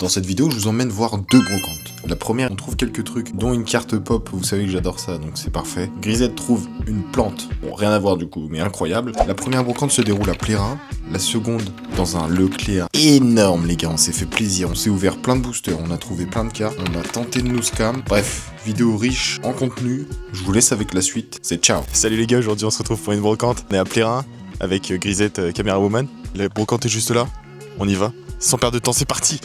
Dans cette vidéo, je vous emmène voir deux brocantes. La première, on trouve quelques trucs, dont une carte pop, vous savez que j'adore ça, donc c'est parfait. Grisette trouve une plante, bon rien à voir du coup, mais incroyable. La première brocante se déroule à Plérin, la seconde dans un Leclerc énorme les gars, on s'est fait plaisir, on s'est ouvert plein de boosters, on a trouvé plein de cartes, on a tenté de nous scam, bref, vidéo riche en contenu, je vous laisse avec la suite, c'est ciao. Salut les gars, aujourd'hui on se retrouve pour une brocante, on est à Plérin, avec Grisette Camera Woman, la brocante est juste là, on y va, sans perdre de temps, c'est parti.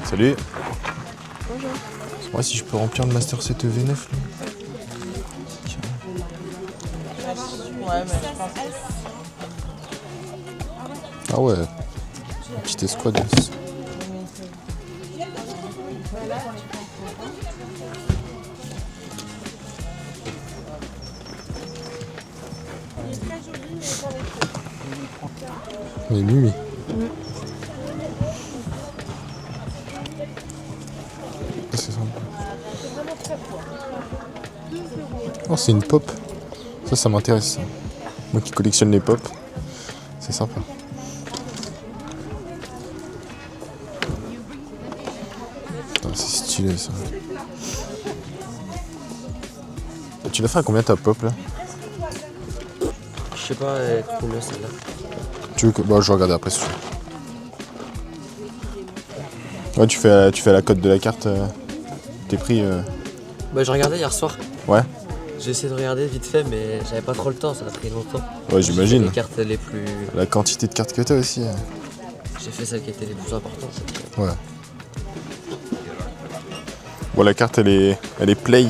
Salut. Bonjour. Ouais, si je peux remplir le Master 7 V9 là. Ouais, mais je pense Ah ouais. Une petite escouade. Mais Mimi. C'est sympa. Oh, c'est une pop. Ça m'intéresse. Moi qui collectionne les pop, c'est sympa. C'est stylé ça. Tu l'as fait à combien ta pop là? Je sais pas combien celle-là. Tu veux que... Bah je vais regarder après si tu veux. Ouais, tu fais la cote de la carte. Tes prix. Bah j'ai regardé hier soir. Ouais. J'ai essayé de regarder vite fait mais j'avais pas trop le temps, ça a pris longtemps. Ouais, j'imagine. Les cartes les plus... La quantité de cartes que t'as aussi. J'ai fait celles qui étaient les plus importantes. Ouais. Bon, la carte elle est play.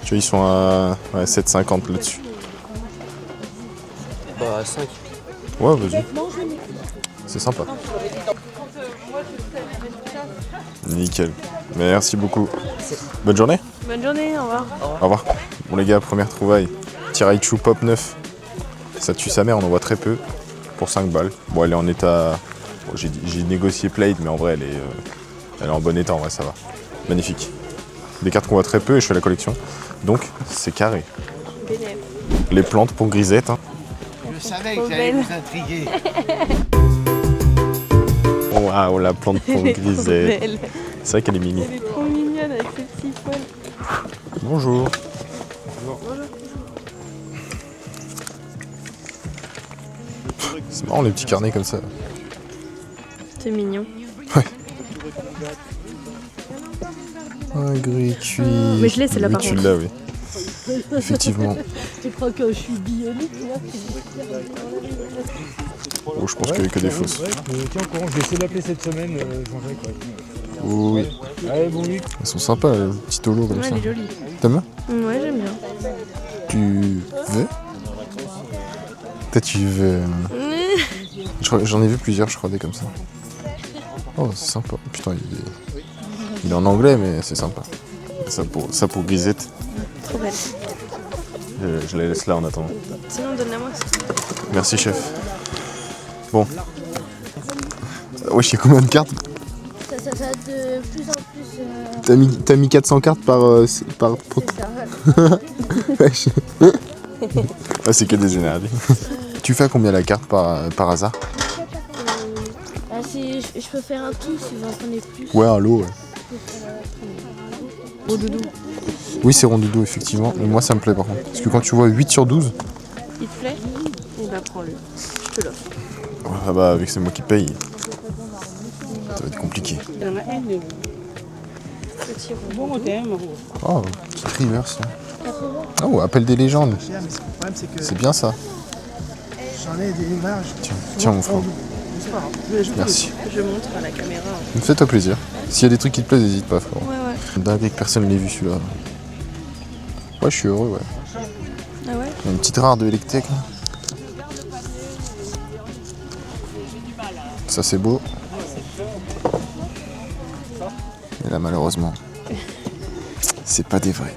Tu vois, ils sont à ouais, 7,50 là-dessus. Bah 5. Ouais, vas-y. C'est sympa. Nickel. Merci beaucoup. Bonne journée. Bonne journée, au revoir. Au revoir. Bon les gars, première trouvaille. Tiraichu Pop 9. Ça tue sa mère, on en voit très peu. Pour 5 balles. Bon, elle est en état... Bon, j'ai négocié plate, mais en vrai, elle est en bon état, en vrai, ça va. Magnifique. Des cartes qu'on voit très peu et je fais la collection. Donc, c'est carré. Bénéf. Les plantes pour Grisette. Hein. Je savais que j'allais vous intriguer. Waouh, la plante pour Grisette. C'est vrai qu'elle est mimi. Elle est trop mignonne avec ses petits poils. Bonjour. C'est marrant les petits carnets comme ça. C'est mignon. Ouais. Un gris cuit. Mais je l'ai celle-là Oui, par tu contre. l'as, oui. Effectivement. Tu crois que je suis bionique là? Oh, je pense qu'il n'y a que des fausses. Tiens, au courant, je vais essayer d'appeler cette semaine, Jean-Jacques. Ouais. Oh, oui. Allez, bon week. Elles sont sympas, le petit holo comme Ouais, ça. elle est jolie. T'aimes? Ouais, j'aime bien. Tu veux? Peut-être tu veux. J'en ai vu plusieurs, je crois, des comme ça. Oh, c'est sympa. Putain, il est en anglais, mais c'est sympa. Ça pour Grisette. Trop belle. Je la laisse là en attendant. Sinon, donne-la moi. Merci, chef. Bon. Wesh, il y a combien de cartes? Ça va de plus en plus. T'as mis 400 cartes par Wesh. Ah, c'est que des énergies. Tu fais à combien la carte par hasard? Si je peux faire un tout si vous en prenez plus. Ouais, un lot, ouais. Au doudou. Oui, c'est rondoudou, effectivement. Mais moi, ça me plaît par contre. Parce que quand tu vois 8 sur 12, Il te plaît? Eh bah, prends-le. Je te l'offre. ah bah, avec c'est moi qui paye, ça va être compliqué. Il y en a une. Petit rond. Oh, petite reverse. Oh, appel des légendes. Mais le problème, c'est que C'est bien ça. j'en ai des images. Tiens, mon frère. C'est pas grave. Merci. Je montre à la caméra. Fais-toi plaisir. S'il y a des trucs qui te plaisent, n'hésite pas, frère. Ouais, ouais. Dingue que personne l'ait vu celui-là. Ouais, je suis heureux, ouais. Ah ouais? Il y a une petite rare de Electek. Là. Ça, c'est beau. Et là, malheureusement, c'est pas des vrais.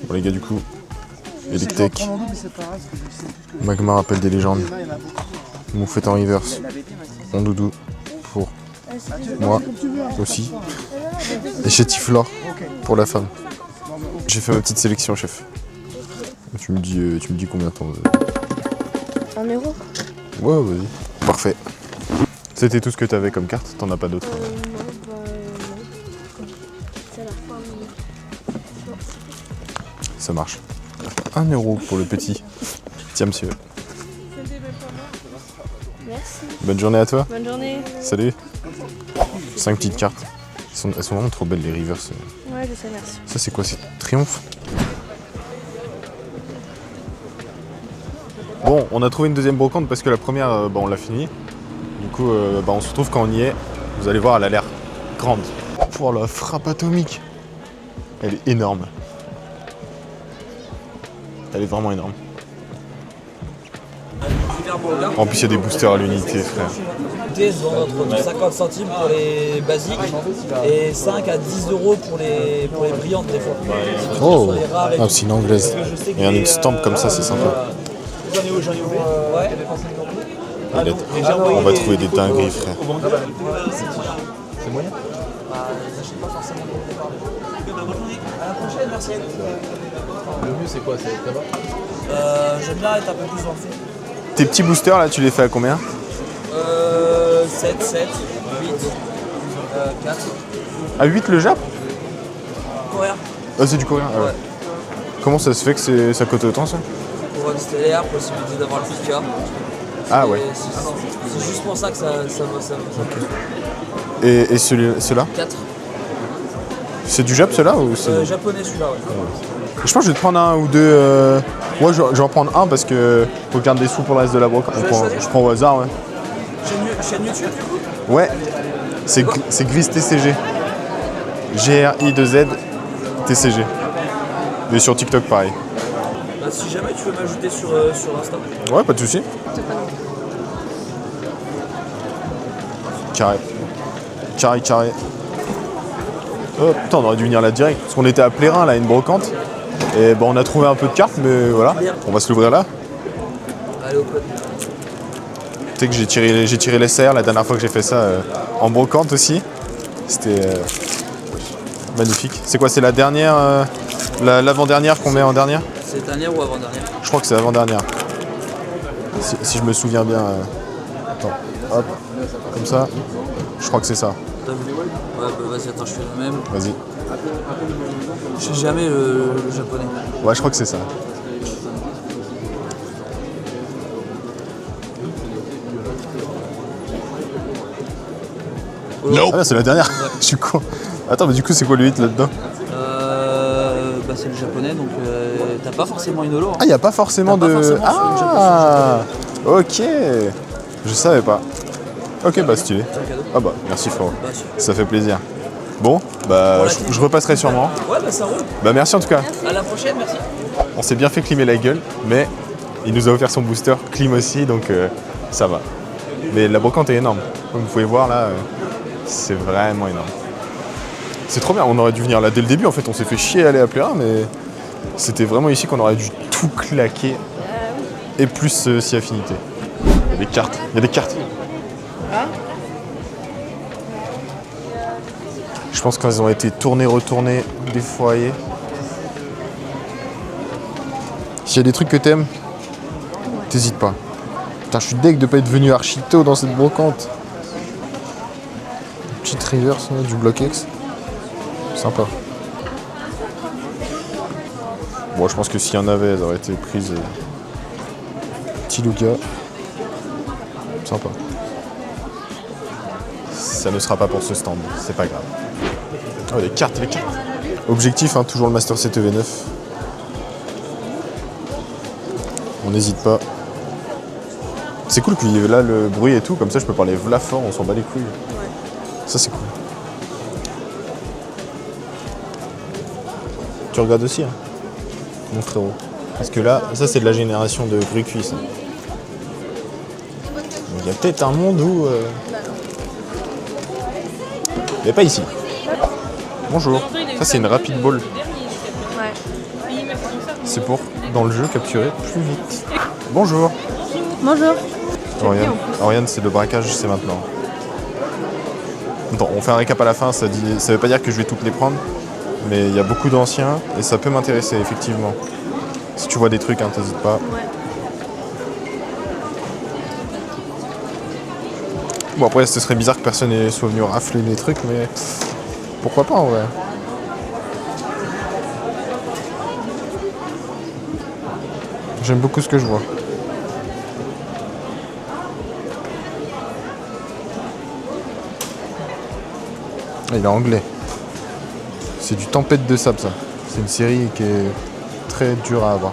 Bon, les gars, du coup, Electek, En double, c'est pas grave, parce que je sais plus que Magma rappelle des légendes. il y en a beaucoup. Moufette en reverse. Mon doudou pour moi aussi. Et Chétiflore pour la femme. J'ai fait ma petite sélection, chef. Tu me dis combien t'en veux. 1 euro? Ouais, vas-y. Parfait. C'était tout ce que t'avais comme carte? T'en as pas d'autres? Non. C'est à la fin. Ça marche. 1 euro pour le petit. Tiens, monsieur. Merci. Bonne journée à toi. Bonne journée. Salut. 5 petites cartes. Elles sont vraiment trop belles, les reverse. Ouais, je sais, merci. Ça, c'est quoi? C'est Triomphe? Bon, on a trouvé une deuxième brocante parce que la première, on l'a finie. Du coup, on se retrouve quand on y est. Vous allez voir, elle a l'air grande. Pour la frappe atomique. Elle est énorme. Elle est vraiment énorme. En plus, il y a des boosters à l'unité, frère. Ils vendent entre 50 centimes pour les basiques et 5 à 10 euros pour les brillantes des fois. Oh, Les rares et tout. c'est une anglaise. Il y a une stamp comme ça, c'est sympa. J'en ai ouvert. Ouais. On va trouver des dingueries, frère. C'est moyen. J'achète pas forcément pour le départ. À la prochaine, merci. Le mieux, c'est quoi? C'est là-bas? J'aime bien être un peu plus dans le fond. Tes petits boosters, là, tu les fais à combien? 7, 8, 4. À 8 le Jap? Coréen. Ah, c'est du coréen? Ah ouais. Comment ça se fait que ça coûte autant, ça? Couronne stellaire, possibilité d'avoir le Pika. Ah ouais. C'est juste pour ça que ça vaut. Et ceux-là? 4. C'est du Jap, ceux-là ou c'est... Japonais celui-là, ouais. Je pense que je vais te prendre un ou deux. Ouais, je vais en prendre un parce que faut garder des sous pour le reste de la brocante. Je prends au hasard, ouais. Chaîne YouTube du coup? Ouais, c'est Grise TCG. GRI2Z TCG. Et sur TikTok, pareil. Bah, si jamais tu veux m'ajouter sur Insta. Ouais, pas de soucis. Carré. Carré. Oh putain, on aurait dû venir là direct. Parce qu'on était à Plérin, là, une brocante. Et on a trouvé un peu de cartes, mais voilà. On va se l'ouvrir là. Allez au code. Tu sais que j'ai tiré les serres la dernière fois que j'ai fait ça en brocante aussi. C'était magnifique. C'est quoi? C'est la dernière, l'avant-dernière qu'on met en dernière? C'est dernière ou avant-dernière? Je crois que c'est avant-dernière. Si je me souviens bien. Attends, hop, comme ça. Je crois que c'est ça. T'as vu? Ouais, bah vas-y, attends, je fais le même. Vas-y. Je sais jamais le japonais. Ouais, je crois que c'est ça. Non. Ah, c'est la dernière. Je suis con. Attends, mais du coup, c'est quoi le 8 là-dedans? Bah c'est le japonais, donc t'as pas forcément une holo. Hein. Ah, il n'y a pas forcément T'as de... pas forcément sur une Ah, ok. Je savais pas. Ok, bah stylé. C'est un cadeau. Ah bah, merci frérot. Bah, super. Ça fait plaisir. Bon, bah, je repasserai sûrement. Ouais, bah ça roule. Bah, merci en tout cas. À la prochaine, merci. On s'est bien fait climer la gueule, mais il nous a offert son booster clim aussi, donc ça va. Mais la brocante est énorme. Comme vous pouvez voir là, c'est vraiment énorme. C'est trop bien, on aurait dû venir là dès le début en fait, on s'est fait chier à aller à Plérin, mais c'était vraiment ici qu'on aurait dû tout claquer. Et plus si affinité. Il y a des cartes, Je pense qu'elles ont été tournées, retournées, défoyées. S'il y a des trucs que t'aimes, t'hésites pas. Putain, je suis deg de pas être venu archi tôt dans cette brocante. Petite reverse, du bloc X. Sympa. Bon, je pense que s'il y en avait, elles auraient été prises. Petit Luca. Sympa. Ça ne sera pas pour ce stand, c'est pas grave. Oh, les cartes. Objectif, hein, toujours le Master CTV9. On n'hésite pas. C'est cool qu'il y ait là le bruit et tout, comme ça je peux parler v'là fort, on s'en bat les couilles. Ouais. Ça c'est cool. Tu regardes aussi, hein, mon frérot. Parce que là, ça c'est de la génération de bruit cuit, ça. Il y a peut-être un monde où... Il n'y a pas ici. Bonjour. Ça c'est une rapid ball. C'est pour, dans le jeu, capturer plus vite. Bonjour. Bonjour. Oriane, c'est le braquage, c'est maintenant. Attends, on fait un récap à la fin, ça veut pas dire que je vais toutes les prendre, mais il y a beaucoup d'anciens et ça peut m'intéresser, effectivement. Si tu vois des trucs, hein, t'hésites pas. Bon après ce serait bizarre que personne ne soit venu rafler les trucs, mais pourquoi pas en vrai. J'aime beaucoup ce que je vois. Ah, il est anglais. C'est du Tempête de sable ça. C'est une série qui est très dure à avoir.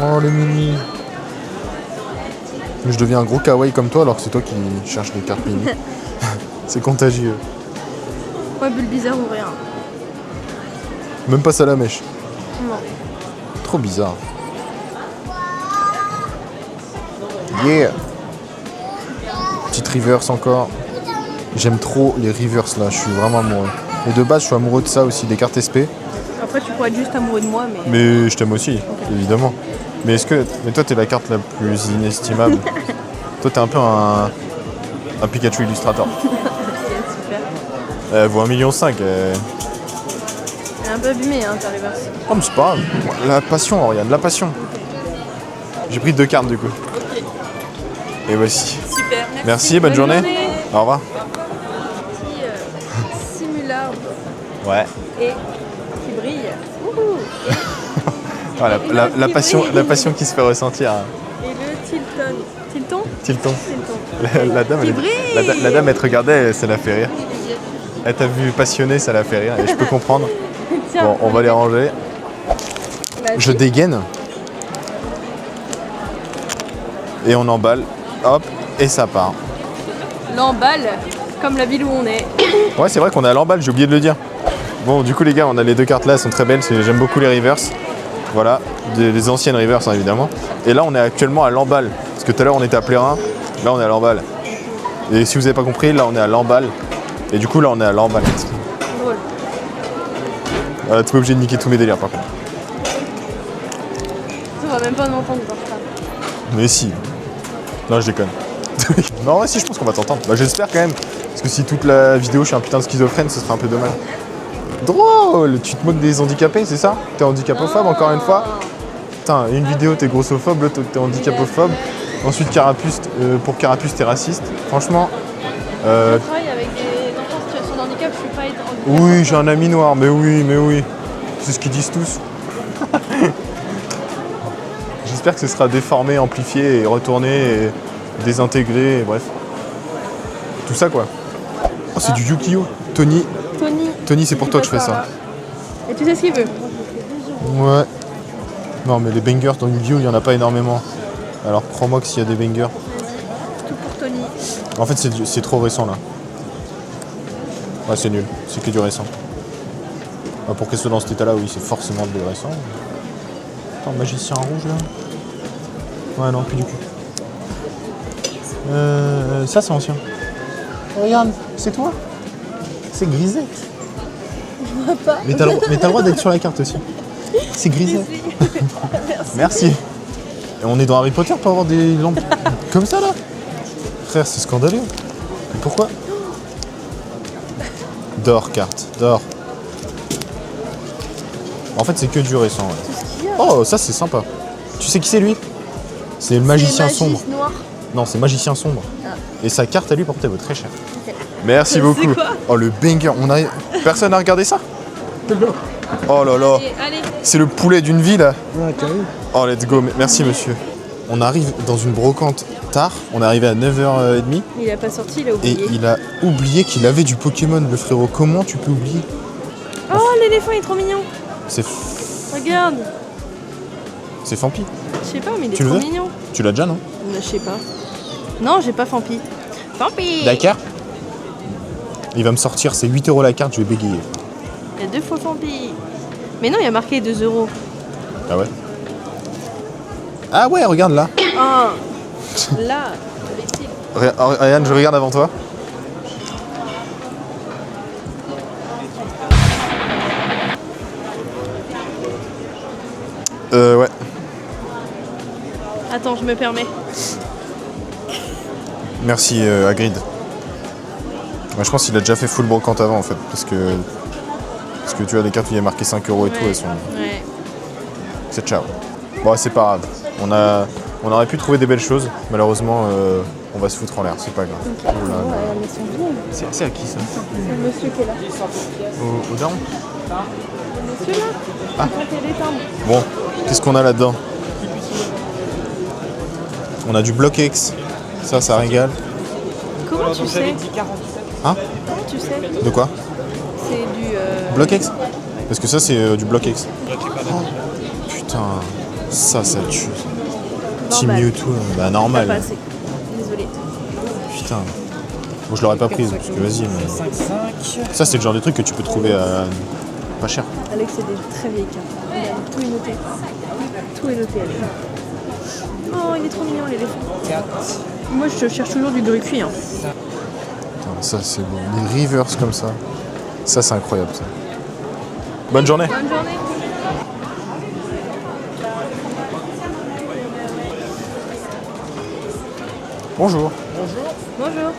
Oh les mini. Mais je deviens un gros kawaii comme toi alors que c'est toi qui cherches des cartes mini. C'est contagieux. Ouais, bulle bizarre ou rien. Même pas Salamèche. Non. Trop bizarre. Yeah. Petite reverse encore. J'aime trop les reverse là, je suis vraiment amoureux. Et de base je suis amoureux de ça aussi, des cartes SP. Après, tu pourrais être juste amoureux de moi, mais. Mais je t'aime aussi, évidemment. Mais mais toi t'es la carte la plus inestimable. Toi t'es un peu un Pikachu Illustrator. Ok, super. Elle vaut 1,5 million. Elle est un peu abîmée, hein, ta reverse. Oh mais c'est pas grave. La passion, Oriane, la passion. J'ai pris 2 cartes du coup. Et voici. Super, Merci, bonne journée. Au revoir. Petit Simularbe Ouais. et qui brille. Wouhou. Voilà, la passion qui se fait ressentir. Et le Tilton. Tilton Tilton. Tilton. La dame, Qui elle, brille. la dame, elle te regardait, ça la fait rire. Elle t'a vu passionné, ça la fait rire. Et je peux comprendre. Tiens, Bon, on va les ranger. vas-y. Je dégaine. Et on emballe. Hop, et ça part. L'emballe, comme la ville où on est. Ouais, c'est vrai qu'on est à l'emballe, j'ai oublié de le dire. Bon, du coup, les gars, on a les 2 cartes là, elles sont très belles. J'aime beaucoup les reverse. Voilà, des anciennes reverse, hein, évidemment. Et là, on est actuellement à l'emballe. Parce que tout à l'heure, on était à Plérin. Là, on est à l'emballe. Et si vous n'avez pas compris, là, on est à l'emballe. Et du coup, là, on est à l'emballe. Drôle. T'es pas obligé de niquer tous mes délires, par contre. Tu vas même pas m'entendre dans ça. Mais si. Non, je déconne. Non, ouais, si, je pense qu'on va t'entendre. Bah, j'espère quand même. Parce que si toute la vidéo, je suis un putain de schizophrène, ce serait un peu dommage. Drôle. Tu te moques des handicapés, c'est ça? T'es handicapophobe, encore une fois? Putain, une vidéo, t'es grossophobe, l'autre, t'es handicapophobe. Ensuite, Carapuce, pour Carapuce, t'es raciste. Franchement... Je travaille avec des enfants en situation de handicap, je suis pas handicapée. Oui, j'ai un ami noir, mais oui. C'est ce qu'ils disent tous. J'espère que ce sera déformé, amplifié et retourné et désintégré, et bref. Tout ça quoi. Oh, c'est du Yu-Gi-Oh! Tony, c'est pour toi que je fais ça. Et tu sais ce qu'il veut? Ouais. Non mais les bangers dans Yu-Gi-Oh! Il n'y en a pas énormément. Alors crois-moi que s'il y a des bangers. Tout pour Tony. En fait c'est trop récent là. Ouais c'est nul, c'est que du récent. Bah, pour qu'elle soit dans cet état là, oui c'est forcément du récent. Attends, magicien rouge là. Ouais non, plus du coup. Ça c'est ancien. Regarde, c'est toi? C'est Grisette. Je vois pas. Mais t'as le droit d'être sur la carte aussi. C'est Grisette. Merci. Et on est dans Harry Potter pour avoir des lampes comme ça là. Frère, c'est scandaleux. Mais pourquoi? D'or, carte, d'or. En fait, c'est que du récent. Ouais. Oh, ça c'est sympa. Tu sais qui c'est lui? C'est le magicien sombre. Noir. Non, c'est magicien sombre. Ah. Et sa carte à lui portait vaut très cher. Okay. Merci beaucoup. Quoi Oh le banger, personne n'a regardé ça? Oh là là. Allez. C'est le poulet d'une vie là. Ouais, t'as vu? Oh let's go, merci monsieur. On arrive dans une brocante tard, on est arrivé à 9h30 Il a pas sorti, il a et oublié. il a oublié qu'il avait du Pokémon le frérot. Comment tu peux oublier? Oh, l'éléphant il est trop mignon. C'est Regarde. Fampi. Je sais pas, mais il est Tu le trop veux mignon. Tu l'as déjà non? Je sais pas. Non, j'ai pas Fampi. Fampi. D'accord. Il va me sortir, c'est 8 € la carte, je vais bégayer. Il y a 2 fois Fampi. Mais non, il y a marqué 2 €. Ah ouais? Ah ouais, regarde là. Oh. Là, imbécile. Ryan, je regarde avant toi. Ouais. Attends, je me permets. Merci Hagrid. Ouais, je pense qu'il a déjà fait full brocante avant en fait. Parce que tu as des cartes où il y a marqué 5 € et tout, elles sont... Ouais. C'est ciao. Bon, c'est pas grave. On aurait pu trouver des belles choses. Malheureusement, on va se foutre en l'air. C'est pas grave. Oh là là. Ouais, mais sont vieilles. C'est à qui ça? C'est le monsieur qui est là. Au daron? Le monsieur là Ah. Il comptait les timbres. Bon, qu'est-ce qu'on a là-dedans? On a du Block X. Ça régale. Comment tu sais? Hein? Comment tu sais? De quoi? C'est du... Block X? Parce que ça, c'est du Block X. Oh, putain, ça tue. Team Normal. Mewtwo, bah Pas normal. assez. Désolée. Putain. Bon, je l'aurais pas prise, parce que vas-y, mais... Ça, c'est le genre de truc que tu peux trouver à pas cher. Alex, c'est des très vieilles cartes. Regarde, tout est noté. Tout est noté, Alex. Oh, il est trop mignon, l'éléphant. Moi, je cherche toujours du grucuit. Hein. Putain, ça, c'est beau. Des rivers comme ça. Ça, c'est incroyable, ça. Bonne journée. Bonne journée. Bonjour. Bonjour.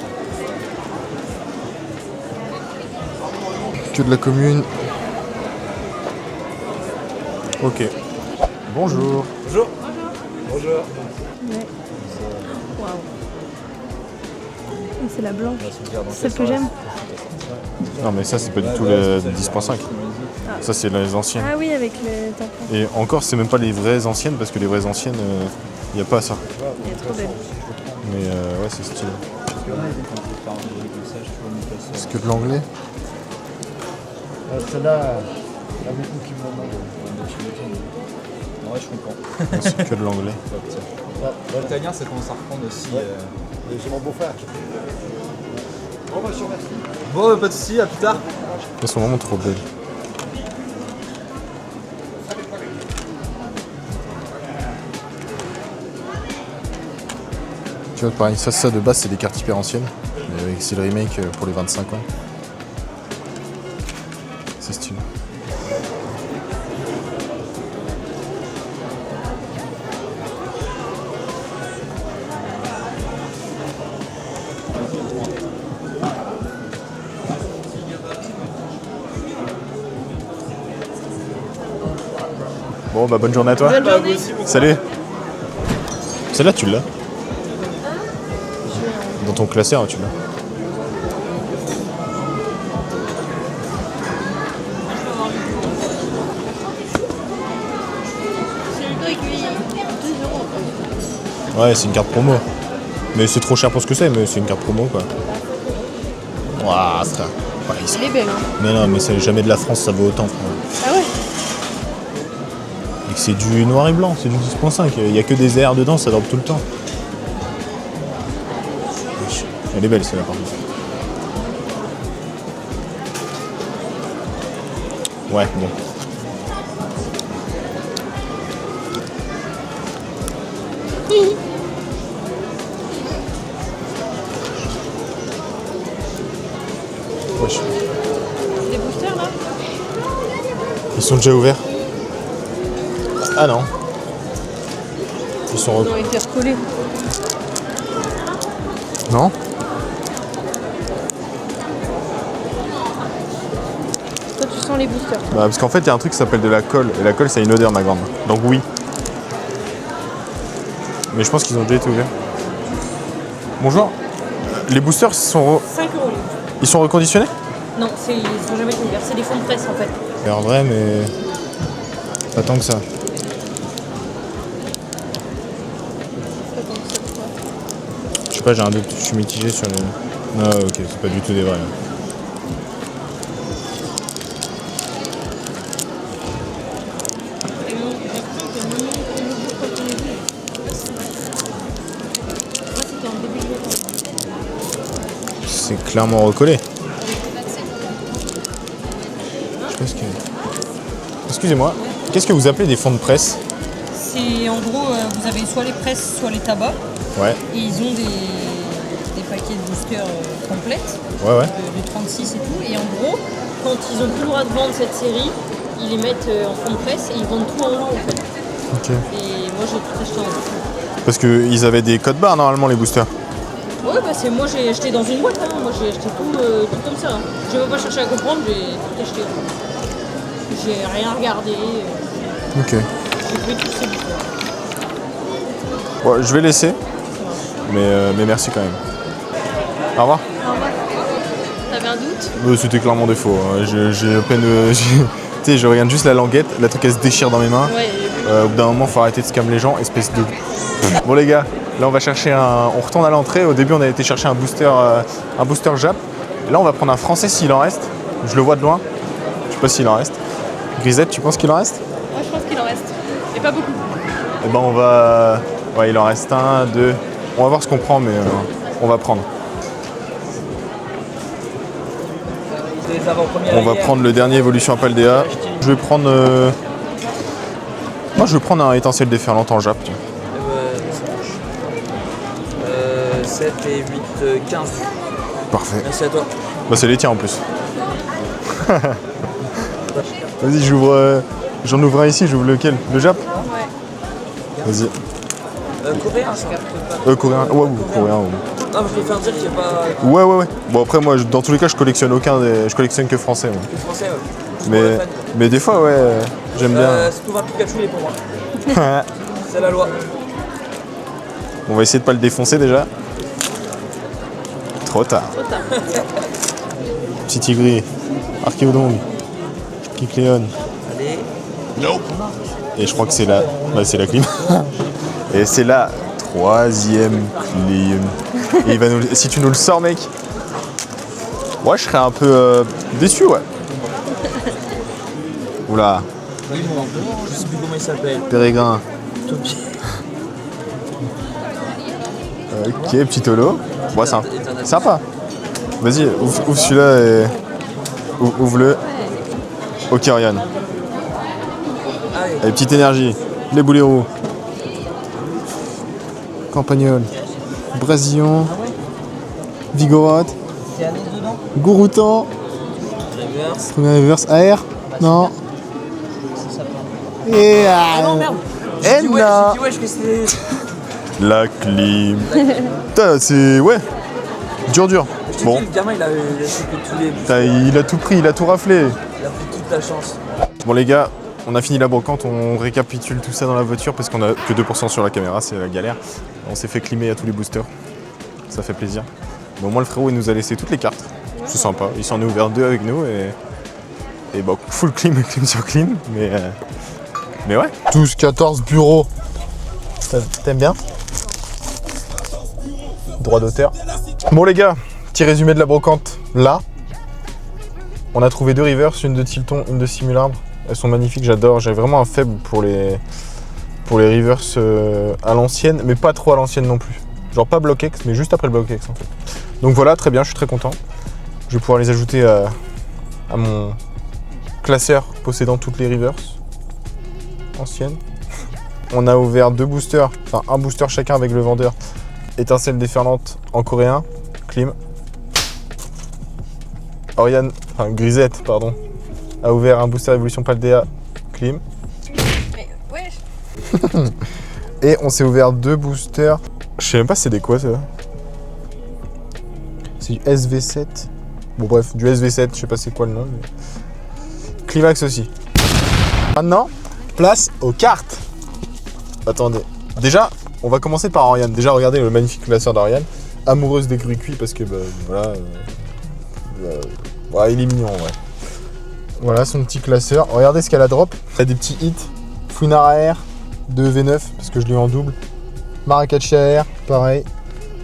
Que de la commune. Ok. Bonjour. Bonjour. Bonjour. Ouais. Waouh. Et c'est la blanche. Celle que j'aime. Non, mais ça, c'est pas du tout le 10.5. Ça, c'est les anciennes. Ah oui, avec les tampons. Et encore, c'est même pas les vraies anciennes, parce que les vraies anciennes, il n'y a pas ça. Elle est trop belle. Mais ouais, c'est stylé. Est-ce que de l'anglais? Celle-là, il y a beaucoup qui me demandent. Ouais, je comprends. C'est que de l'anglais. L'italien, ça commence à reprendre aussi. C'est mon beau-frère. Bon, pas de soucis, à plus tard. Elles sont vraiment trop belles. Tu vois, pareil, ça de base, c'est des cartes hyper anciennes. Mais c'est le remake pour les 25 ans. C'est stylé. Bon, bah bonne journée à toi. Bonne journée. Salut. Celle-là, tu l'as? Dans ton classeur, tu l'as. C'est le grucuit. 2 €. Ouais, c'est une carte promo. Mais c'est trop cher pour ce que c'est, mais c'est une carte promo, quoi. Waouh, frère. Ouais, Elle est belle, hein. Mais non, mais c'est jamais de la France, ça vaut autant, frère. Ah ouais? Et que c'est du noir et blanc, c'est du 10.5. Il y a que des airs dedans, ça drop tout le temps. Elle est belle, celle-là, par contre. Ouais, bon. Wesh. Des boosters, là? Ils sont déjà ouverts? Ah non. Ils sont Ils ont été recollés. Non? Toi, tu sens les boosters. Bah, parce qu'en fait, il y a un truc qui s'appelle de la colle. Et la colle, ça a une odeur, ma grande. Donc oui. Mais je pense qu'ils ont déjà été ouverts. Bonjour. Les boosters sont, 5 €. ils sont reconditionnés? Non, ils sont jamais ouverts. C'est des fonds de presse, en fait. Et en vrai, mais pas tant que ça. Je sais pas, j'ai un doute. Je suis mitigé sur les... Ah ok, c'est pas du tout des vrais. C'est clairement recollé. Je sais pas ce que... Excusez-moi, qu'est-ce que vous appelez des fonds de presse? C'est en gros, vous avez soit les presses, soit les tabacs. Ouais, Et ils ont des paquets de boosters complètes, ouais. de 36 et tout. Et en gros, quand ils ont plus le droit de vendre cette série, ils les mettent en fond de presse et ils vendent tout en lot en fait. Ok. Et moi j'ai tout acheté en lot. Parce qu'ils avaient des codes barres normalement, les boosters. Ouais, bah c'est moi j'ai acheté dans une boîte, hein. Moi j'ai acheté tout comme ça. Hein. J'ai même pas cherché à comprendre, j'ai tout acheté. J'ai rien regardé. Ok. Tu peux tous ces boosters. Ouais, je vais laisser. Mais merci quand même. Au revoir. Au revoir. T'avais un doute? C'était clairement des faux. Hein. J'ai à peine. Tu sais, je regarde juste la languette, la truc elle se déchire dans mes mains. Ouais. Au bout d'un moment, faut arrêter de scam les gens, espèce de. Bon les gars, là on va chercher on retourne à l'entrée. Au début, on a été chercher un booster Jap. Là, on va prendre un français s'il en reste. Je le vois de loin. Je sais pas s'il en reste. Grisette, tu penses qu'il en reste? Moi je pense qu'il en reste. Et pas beaucoup. Eh ben on va. Ouais, il en reste un, deux. On va voir ce qu'on prend, mais on va prendre. Les avant-premières On va hier. prendre le dernier évolution à Paldea. Je vais prendre. Moi, je vais prendre un étincelle déferlante en Jap. Tiens. 7 et 8, 15. Parfait. Merci à toi. Bah, c'est les tiens en plus. Vas-y, j'ouvre. J'en ouvre un ici, j'ouvre lequel? Le Jap? Ouais. Vas-y. Coréen, ça. Coréen. Ouais, coréen. Ouais. Non, je vais faire dire qu'il n'y a pas Ouais. Bon, après, moi, dans tous les cas, je collectionne je collectionne que français. Moi. de français. Ouais. Mais des fois, ouais, j'aime bien. Si tout va Pikachu, il est pour moi. C'est la loi. On va essayer de pas le défoncer déjà. Trop tard. Petit Tigri, Archéodon, Kikléon. Allez. Et je crois que c'est la clim. Et c'est la 3e clim. Et si tu nous le sors, mec, ouais, je serais un peu déçu, ouais. Oula, Je sais plus comment il s'appelle. Pérégrin. Topi. Ok, petit holo. Ouais, sympa. Vas-y, ouvre celui-là et ouvre-le. Ok, Oriane. Allez. Allez, petite énergie. Les bouleros. Campagnol. Brasillon. Vigoroth. C'est allé dedans. Gouroutan. Reverse. Premier reverse. AR. Non. Et Ah non, merde. Et Ouais, non. j'ai dit wesh que c'était. La clim. Putain, c'est. Ouais. Dur. Je t'ai Bon. dit, le gamin, il a fait que tous les. Il a tout pris, il a tout raflé. Il a pris toute la chance. Bon les gars, on a fini la brocante, on récapitule tout ça dans la voiture parce qu'on a que 2% sur la caméra, c'est la galère. On s'est fait climer à tous les boosters. Ça fait plaisir. Bon, moi le frérot il nous a laissé toutes les cartes. C'est sympa. Il s'en est ouvert 2 avec nous et bon, full clim sur clim. Mais ouais. 12, 14 bureaux. T'aimes bien? Droit d'auteur. Bon les gars, petit résumé de la brocante. Là, on a trouvé 2 rivers, une de Tilton, une de Simularbre. Elles sont magnifiques, j'adore. J'ai vraiment un faible pour les rivers à l'ancienne, mais pas trop à l'ancienne non plus. Genre pas Block-X, mais juste après le Block-X en fait. Donc voilà, très bien, je suis très content. Je vais pouvoir les ajouter à mon classeur possédant toutes les rivers anciennes. On a ouvert 2 boosters, enfin un booster chacun avec le vendeur. Étincelle déferlante en coréen, clim. Grisette, pardon, a ouvert un booster évolution Paldea, clim. Mais wesh. Et on s'est ouvert 2 boosters. Je sais même pas c'est des quoi ça. C'est du SV7. Bon bref, du SV7, je sais pas c'est quoi le nom. Mais... Climax aussi. Maintenant, place aux cartes. Attendez. Déjà, on va commencer par Oriane. Déjà, regardez le magnifique classeur d'Oriane. Amoureuse des grucuits parce que, bah, voilà. Ouais, il est mignon, ouais. Voilà son petit classeur. Regardez ce qu'elle a drop. Il y a des petits hits. Funara R de V9 parce que je l'ai eu en double. Maracatchi AR, pareil.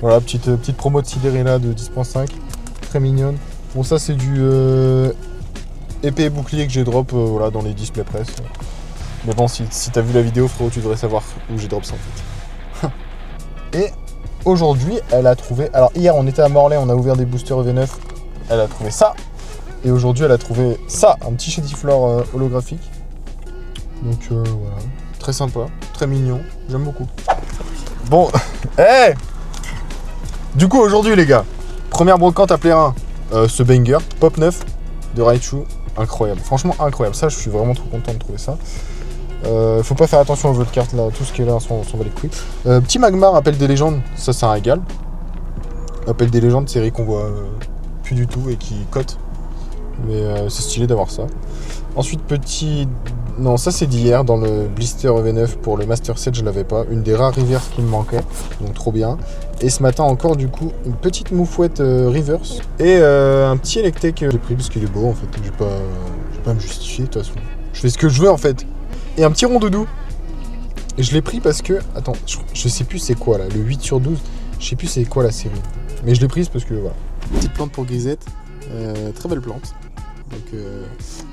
Voilà, petite promo de Sidérilla de 10.5. Très mignonne. Bon, ça, c'est du épée et bouclier que j'ai drop voilà, dans les displays presse. Mais bon, si t'as vu la vidéo, frérot, tu devrais savoir où j'ai drop ça en fait. Et aujourd'hui, elle a trouvé. Alors, hier, on était à Morlaix, on a ouvert des boosters V9. Elle a trouvé ça. Et aujourd'hui, elle a trouvé ça, un petit Shadiflore holographique. Donc voilà, très sympa, très mignon, j'aime beaucoup. Bon, hey. Du coup, aujourd'hui, les gars, première brocante à Plérin, ce banger, Pop 9 de Raichu, incroyable, franchement incroyable. Ça, je suis vraiment trop content de trouver ça. Faut pas faire attention aux jeux de cartes là, tout ce qui est là, s'en va les couilles. Petit Magmar, Appel des légendes, ça c'est un régal. Appel des légendes, série qu'on voit plus du tout et qui cote. Mais c'est stylé d'avoir ça. Ensuite, petit Non, ça c'est d'hier dans le blister V9 pour le Master 7, je l'avais pas. Une des rares reverse qui me manquait, donc trop bien. Et ce matin encore du coup, une petite moufouette reverse et un petit Electek que j'ai pris parce qu'il est beau en fait. Je vais pas me justifier de toute façon. Je fais ce que je veux en fait. Et un petit rondoudou. Et je l'ai pris parce que, attends, je sais plus c'est quoi là, le 8 sur 12, je sais plus c'est quoi la série. Mais je l'ai prise parce que voilà. Petite plante pour Grisette, très belle plante.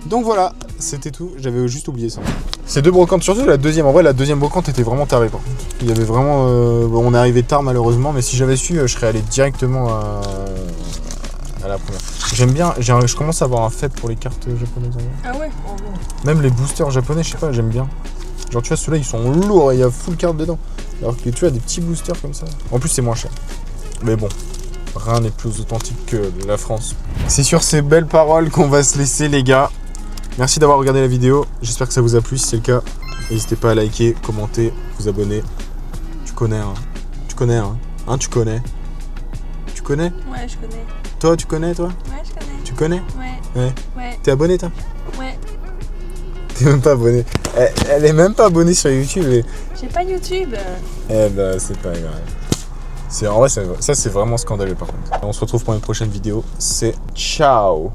Donc voilà, c'était tout, j'avais juste oublié ça. Ces deux brocantes, surtout la deuxième, en vrai la deuxième brocante était vraiment tarée par contre. Il y avait vraiment, on est arrivé tard malheureusement, mais si j'avais su, je serais allé directement à la première. J'aime bien, je commence à avoir un faible pour les cartes japonaises. Ah ouais. Même les boosters japonais, je sais pas, j'aime bien. Genre tu vois, ceux-là ils sont lourds et il y a full carte dedans. Alors que tu as des petits boosters comme ça. En plus c'est moins cher. Mais bon. Rien n'est plus authentique que la France. C'est sur ces belles paroles qu'on va se laisser les gars. Merci d'avoir regardé la vidéo. J'espère que ça vous a plu. Si c'est le cas, n'hésitez pas à liker, commenter, vous abonner. Tu connais hein. Tu connais hein. Hein tu connais. Tu connais? Ouais, je connais. Toi tu connais toi? Ouais, je connais. Tu connais? Ouais. Ouais. T'es abonné toi? Ouais. T'es même pas abonné. Elle est même pas abonnée sur YouTube. J'ai pas YouTube. Eh bah c'est pas grave. En vrai, ça c'est vraiment scandaleux par contre. On se retrouve pour une prochaine vidéo. C'est ciao.